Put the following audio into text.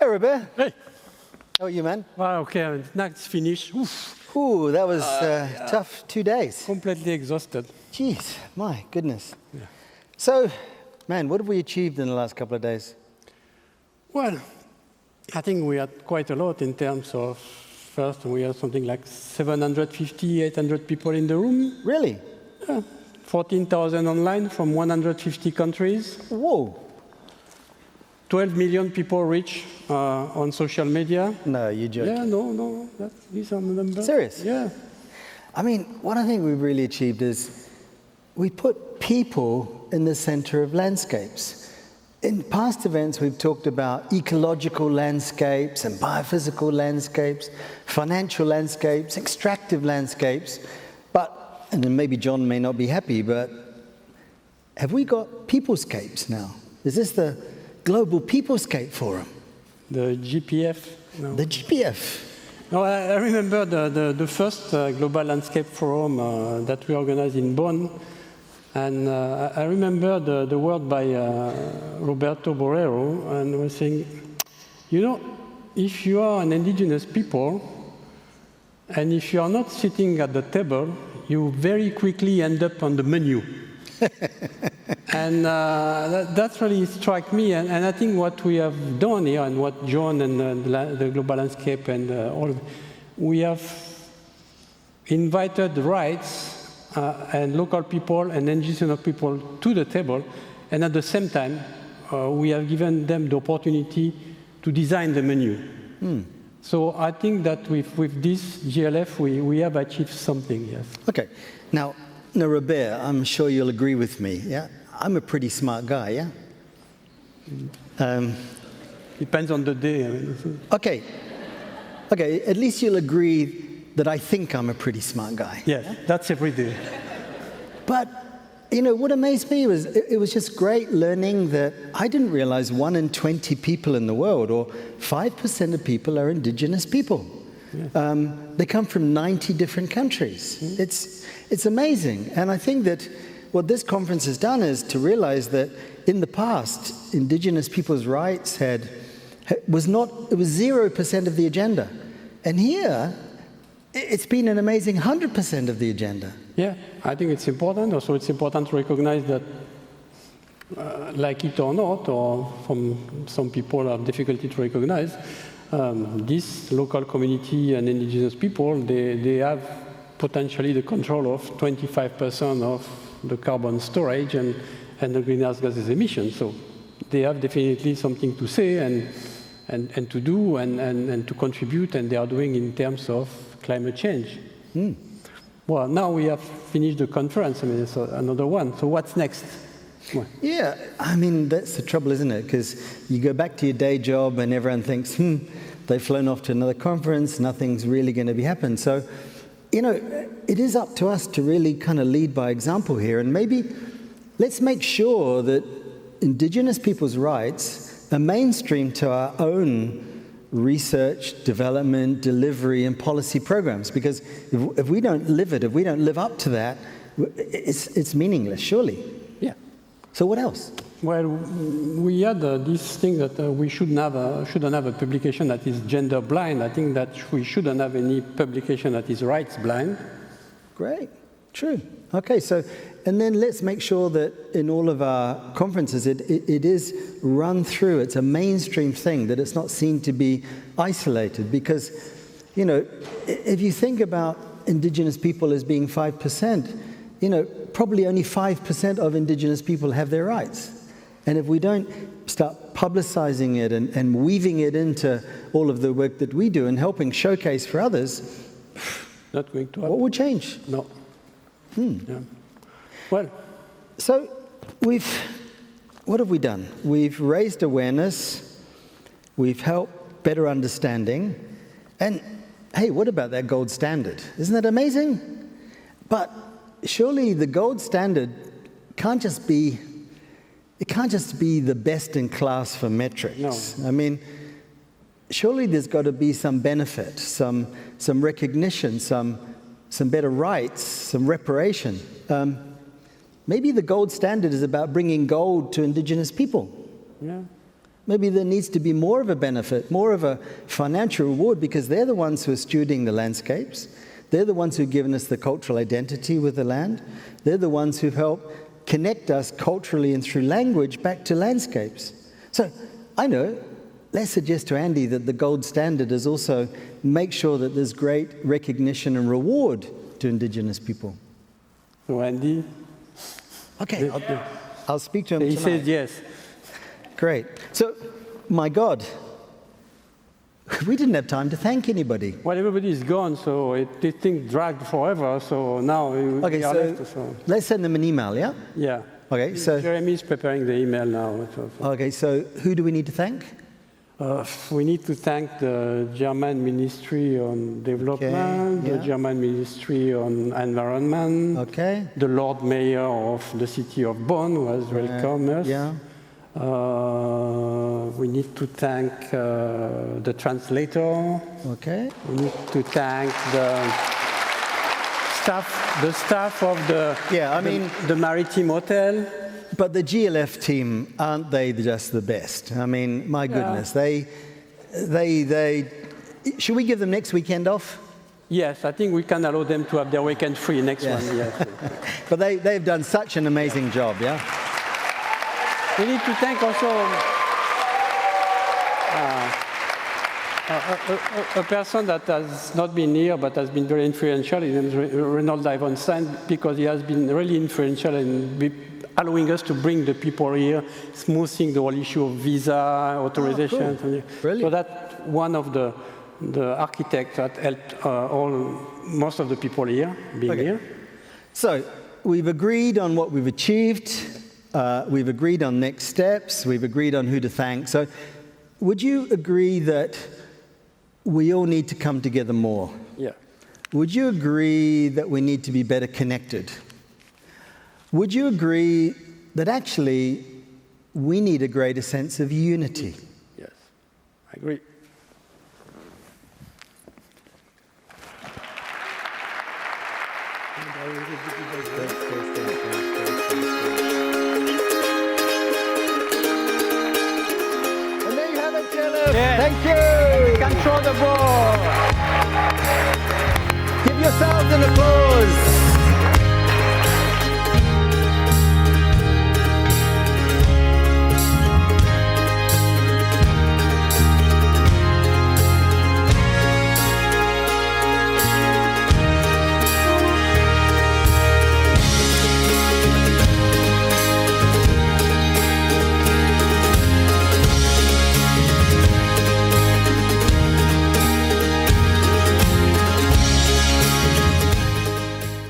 Hey, Robert. Hey. How are you, man? Well, okay, night's finished. Oof, Ooh, that was tough 2 days. completely exhausted. Jeez, my goodness. Yeah. So, man, what have we achieved in the last couple of days? Well, I think we had quite a lot in terms of, first, we had something like 750, 800 people in the room. Really? 14,000 online from 150 countries. Whoa. 12 million people reach on social media. No, you're joking. Yeah, no, these are the numbers. Serious? Yeah. I mean, what I think we've really achieved is we put people in the center of landscapes. In past events, we've talked about ecological landscapes and biophysical landscapes, financial landscapes, extractive landscapes. But, and then maybe John may not be happy, but have we got peoplescapes now? Is this the Global Peoplescape Forum? The GPF. No. The GPF. No, I remember the first Global Landscape Forum that we organized in Bonn. And I remember the word by Roberto Borrero, and was saying, you know, if you are an indigenous people, and if you are not sitting at the table, you very quickly end up on the menu. And that really struck me, and I think what we have done here, and what John and the Global Landscape and all, we have invited rights and local people and indigenous people to the table, and at the same time, we have given them the opportunity to design the menu. So I think that with this GLF, we have achieved something, yes. Okay. Now, Robert, I'm sure you'll agree with me, yeah? I'm a pretty smart guy, yeah? Depends on the day. I mean. Okay, at least you'll agree that I think I'm a pretty smart guy. Yeah, that's every day. But, you know, what amazed me was, it was just great learning that I didn't realize 1 in 20 people in the world, or 5% of people, are indigenous people. Yeah. They come from 90 different countries. It's amazing. And I think that what this conference has done is to realize that in the past, indigenous people's rights was 0% of the agenda. And here, it's been an amazing 100% of the agenda. Yeah, I think it's important. Also, it's important to recognize that, like it or not, or some people have difficulty to recognize, this local community and indigenous people, they have potentially the control of 25% of the carbon storage and the greenhouse gases emissions. So they have definitely something to say and to do and to contribute, and they are doing in terms of climate change. Well, now we have finished the conference. I mean, it's another one. So what's next? What? Yeah, I mean, that's the trouble, isn't it? Because you go back to your day job and everyone thinks, they've flown off to another conference, nothing's really going to be happening. So, you know, it is up to us to really kind of lead by example here. And maybe let's make sure that indigenous people's rights are mainstream to our own research, development, delivery, and policy programs. Because if we don't live it, if we don't live up to that, it's meaningless, surely. Yeah. So what else? Well, we had this thing that we shouldn't have a publication that is gender blind. I think that we shouldn't have any publication that is rights blind. Great, true. Okay, so, and then let's make sure that in all of our conferences, it is run through. It's a mainstream thing, that it's not seen to be isolated. Because, you know, if you think about indigenous people as being 5%, you know, probably only 5% of indigenous people have their rights. And if we don't start publicizing it and weaving it into all of the work that we do and helping showcase for others, not going to happen. What would change? No. Yeah. Well, so what have we done? We've raised awareness, we've helped better understanding, and hey, what about that gold standard? Isn't that amazing? But surely the gold standard can't just be the best in class for metrics. No. I mean, surely there's got to be some benefit, some recognition, some better rights, some reparation. Maybe the gold standard is about bringing gold to indigenous people. Yeah. Maybe there needs to be more of a benefit, more of a financial reward, because they're the ones who are stewarding the landscapes. They're the ones who've given us the cultural identity with the land. They're the ones who've helped connect us culturally and through language back to landscapes. So I know, let's suggest to Andy that the gold standard is also make sure that there's great recognition and reward to Indigenous people. So Andy? Okay, I'll speak to him He tonight. says yes. Great. So, my God, we didn't have time to thank anybody. Well, everybody is gone, so this thing dragged forever, so now Okay, we are left. so let's send them an email, yeah? Yeah. Okay, so Jeremy is preparing the email now. okay, so who do we need to thank? We need to thank the German Ministry on Development, yeah. the German Ministry on Environment, Okay. the Lord Mayor of the city of Bonn who has welcomed us. Yeah. We need to thank the translator. Okay. We need to thank the staff of the Yeah, I mean, the Maritime Hotel. but the GLF team, aren't they just the best? I mean, my goodness, they should we give them next weekend off? Yes, I think we can allow them to have their weekend free next one. Yes. But they've done such an amazing job, yeah? We need to thank also a person that has not been here but has been very influential. His name is Reynold Ivanstein, because he has been really influential in allowing us to bring the people here, smoothing the whole issue of visa, authorization. Cool. Brilliant. So that's one of the architects that helped most of the people here being here. So we've agreed on what we've achieved. We've agreed on next steps. We've agreed on who to thank. So would you agree that we all need to come together more? Yeah. Would you agree that we need to be better connected? Would you agree that actually we need a greater sense of unity? Yes, I agree. And there you have it, GLF. Yeah. Thank you. Control the ball. Give yourselves an applause.